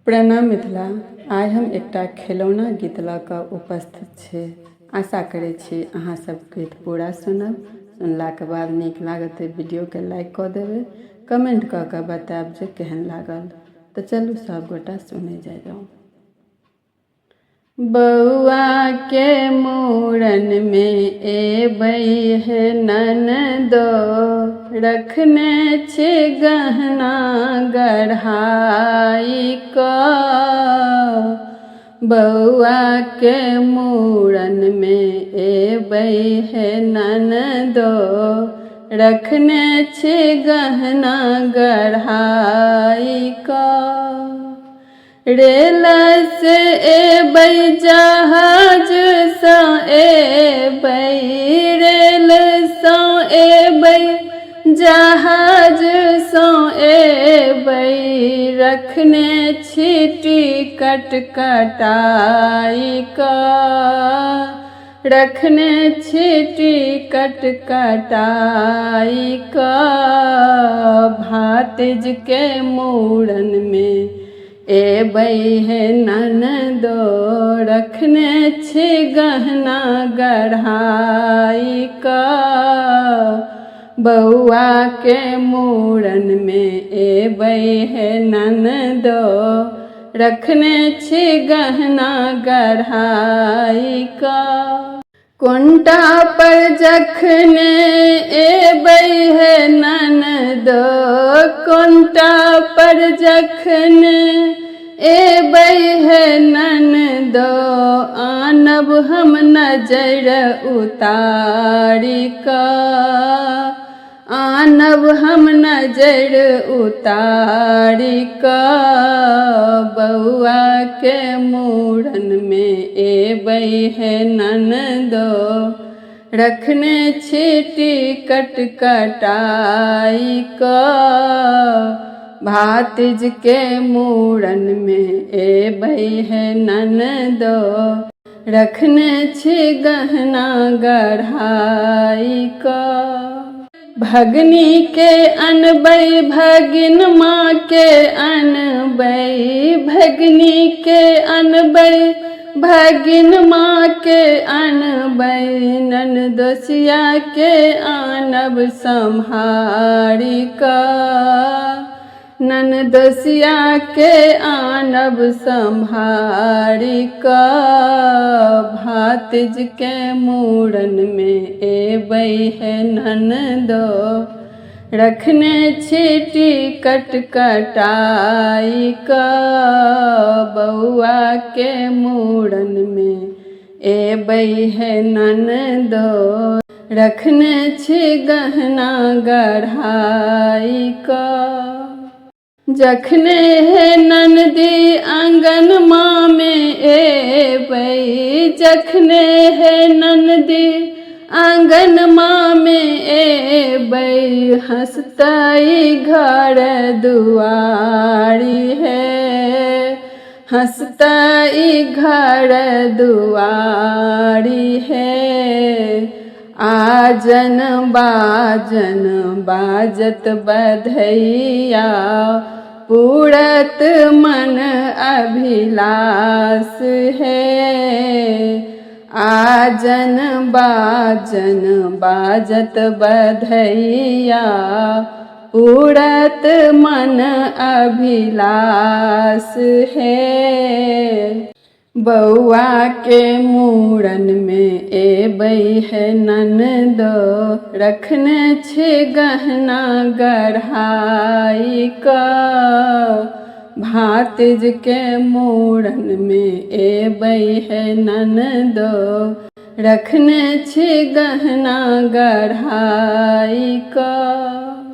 प्रणाम मिथिला। आइ हम एकटा खिलौना गीत लऽ कऽ उपस्थित छी। आशा करै छी अहाँ सब गीत पूरा सुनब। सुनलाके बाद नीक लागत तऽ वीडियोके लाइक कऽ देबै, कमेंट कऽ कऽ बतायब जे केहन लागल। तऽ चलू सब गोटा सुने जाइए। बउआ के मूड़न में एबै हे ननदो, रखने छी गहना गढ़ाई कऽ। बउआ के मूड़न में एबै हे ननदो, रखने छी गहना गढ़ाई कऽ। रेल से एबै जहाज सँ एबै, रेल सँ एबै जहाज सँ एबै, रखने छी टिकट कटाई कऽ। रखने छी टिकट कटाई कऽ। भातिज के मूड़न में एबै हे ननदो, रखने छी गहना गढ़ाई कऽ। बउआ के मूड़न में एबै हे ननदो, रखने छी गहना गढ़ाई कऽ। कुंटा पर जखने एबै हे ननदो, कुंटा पर जखने एबै हे ननदो, आनब हम नजर उतारी कऽ। आनब हम नजर उतारी कऽ। बउआ के मूड़न में एबै हे ननदो, रखने छी टिकट कटाई कऽ। भातिज के मूड़न में एबै हे ननदो, रखने छी गहना गढ़ाई कऽ। भगनी के अनबै भगिनमा के अनबै, भगनी के अनबै भगिनमा के अनबै, ननदोसिया के आनब सम्हारी कऽ। ननदोसिया के आनब सम्हारी कऽ। भातिज के मूड़न में एबै हे ननदो, रखने छी टिकट कटाई कऽ। बउआ के मूड़न में एबै हे ननदो, रखने छी गहना गढ़ाई कऽ। जखने हे ननदी आंगनमा में एबै, जखने हे ननदी आंगनमा में एबै, हंसतई घर दुआरी है। हंसतई घर दुआरी है। आजन बाजन बाजत बधैया, पूरत मन अभिलाष है। आजन बाजन बाजत बधैया, पूरत मन अभिलाष है। बउआ के मूड़न में एबै हे ननदो, रखने छी गहना गढ़ाई कऽ। भातिज के मूड़न में एबै हे ननदो, रखने छी गहना गढ़ाई कऽ।